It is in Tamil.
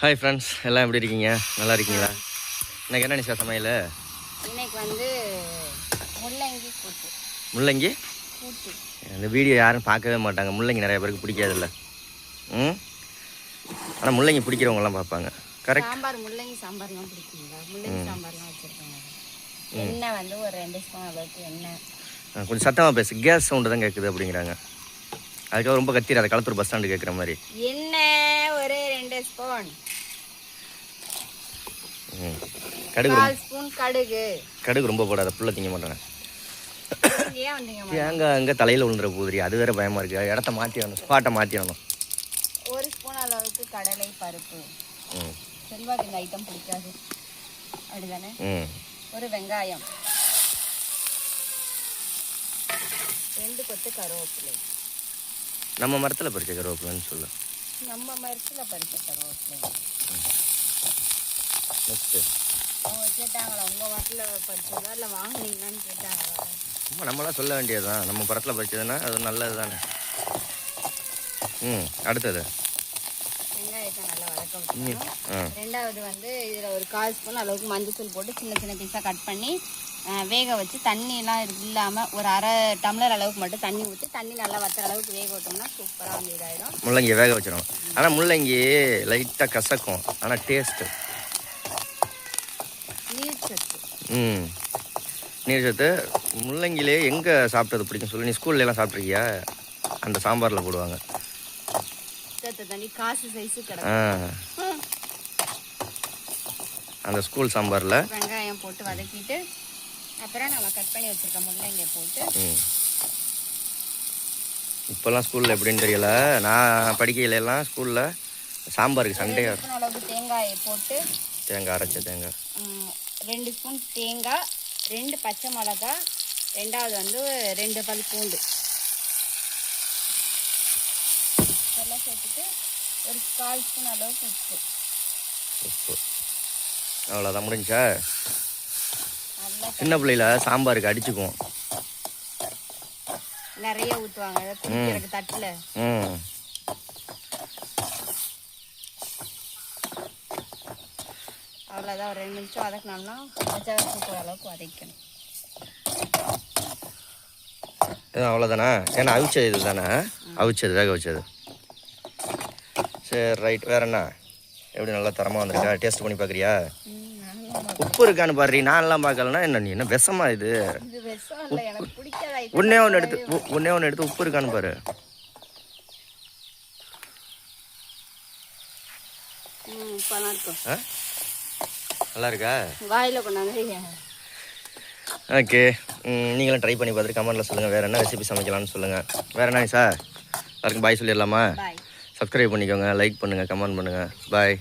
ஹாய் ஃப்ரெண்ட்ஸ், எல்லாம் எப்படி இருக்கீங்க? நல்லா இருக்கீங்களா? இன்னைக்கு என்ன நிஷா சமையல்? இன்னைக்கு வந்து முள்ளங்கி கூட்டு. முள்ளங்கி கூட்டு இந்த வீடியோ யாரும் பார்க்கவே மாட்டாங்க. முள்ளங்கி நிறைய பேருக்கு பிடிக்காதுல்ல. ஆனால் முள்ளங்கி பிடிக்கிறவங்கலாம் பார்ப்பாங்க. கரெக்ட். சாம்பார் முள்ளங்கி சாம்பார்லாம் பிடிக்குங்களா? முள்ளங்கி சாம்பார்லாம் வச்சுருக்காங்க. எண்ணெய் வந்து ஒரு 2 ஸ்பூன் அளவுக்கு எண்ணெய். கொஞ்சம் சத்தமாக பேசு, கேஸ் சவுண்டு தான் கேட்குது அப்படிங்கிறாங்க. அதுக்காக ரொம்ப கத்திராத, களத்தூர் பஸ் ஸ்டாண்டு கேட்குற மாதிரி. எண்ணெய் ஒரு 2 ஸ்பூன். கடுகு 1/4 ஸ்பூன் கடுகு. கடுகு ரொம்ப போடாத, புள்ள திங்க மாட்டேன். ஏன் வந்தீங்க? தேங்காய் அங்கே தலையில் விழுந்துற போதுரி, அது வேறு பயமாக இருக்குது. இடத்த மாற்றிடணும், ஸ்பாட்டை மாற்றிடணும். 1 ஸ்பூன் அளவுக்கு கடலை பருப்பு. செல்வாக்கு இந்த ஐட்டம் பிடிக்காது அப்படிதானே? ஒரு வெங்காயம், 2 கொத்து கருவேப்பிலை. நம்ம மரத்தில் பறிச்ச கருவேப்பிலைன்னு சொல்லு. நம்ம மரத்தில் பறிச்ச கருவேப்பிலை. நெக்ஸ்ட்டு அவங்க கேட்டாங்களா உங்கள் மரத்தில் பறிச்சதா இல்லை வாங்கினீங்களான்னு கேட்டாங்களா? நம்மளாம் சொல்ல வேண்டியது தான். நம்ம படத்தில் படித்ததுன்னா அது நல்லது தானே. அடுத்தது வெங்காயத்தை நல்லா வதக்க வச்சுக்கணும். ரெண்டாவது வந்து இதில் ஒரு 1/4 ஸ்பூன் அளவுக்கு மஞ்சள் போட்டு சின்ன சின்ன பீஸாக கட் பண்ணி வேக வச்சு தண்ணியெல்லாம் இல்லாமல் ஒரு 1/2 டம்ளர் அளவுக்கு மட்டும் தண்ணி ஊற்றி தண்ணி நல்லா வத்துற அளவுக்கு வேக விட்டோம்னா சூப்பராக வந்து இதாயிடும். முள்ளங்கி வேக வச்சிடும். ஆனால் முள்ளங்கி லைட்டாக கசக்கும், ஆனால் டேஸ்ட்டு. நீர் சத்து. முள்ளங்கிலே எங்கே சாப்பிட்டது பிடிக்கும் சொல்லு. நீ ஸ்கூல்ல எல்லாம் சாப்பிட்ருக்கியா? அந்த சாம்பாரில் போடுவாங்க. அந்த ஸ்கூல் சாம்பாரில் வெங்காயம் போட்டு வதக்கிட்டு அப்புறம் நம்ம கட் பண்ணி வச்சிருக்க முள்ளங்கியை போட்டு. இப்போல்லாம் ஸ்கூலில் எப்படின்னு தெரியல. நான் படிக்கையில எல்லாம் ஸ்கூலில் சாம்பாருக்கு சண்டே அளவுக்கு தேங்காயை போட்டு, தேங்காய் அரைச்ச தேங்காய் 2 ஸ்பூன் தேங்காய், 2 பச்சை மிளகா, ரெண்டாவது வந்து 2 பல் பூண்டு இதெல்லாம் சேர்த்துட்டு ஒரு 1/4 ஸ்பூன் அளவுக்கு உப்பு. அவ்வளோதான், முடிஞ்சா? சின்ன பிள்ளையில சாம்பாருக்கு அடிச்சுக்குவோம். நிறைய ஊற்றுவாங்க தட்டில். அவ்வளோதான், ஒரு 2 நிமிஷம் வதக்கினோம்னா சூப்பர் அளவுக்கு வதக்கணும். அவ்வளோதானே? ஏன்னா அவிச்சது இது தானே, அவிச்சது வேக வச்சது. சரி, ரைட். வேற என்ன? எப்படி நல்லா தரமாக வந்திருக்கா? டேஸ்ட் பண்ணி பார்க்குறியா? உப்பு இருக்கான்னு பாரு. நான்லாம் பார்க்கலன்னா என்ன, நீ என்ன விஷமா இது? ஒன்னே ஒன்று எடுத்து உப்பு இருக்கான்னு பாரு. நல்லா இருக்கா? வாயில கொண்டாந்து. ஓகே, நீங்களும் ட்ரை பண்ணி பார்த்துட்டு கமெண்ட்டில் சொல்லுங்கள் வேறு என்ன ரெசிபி சமைக்கலாம்னு சொல்லுங்கள். வேறு என்ன சார்? எல்லாருக்கும் பாய் சொல்லிடலாமா? சப்ஸ்கிரைப் பண்ணிக்கோங்க, லைக் பண்ணுங்கள், கமெண்ட் பண்ணுங்கள். பாய்.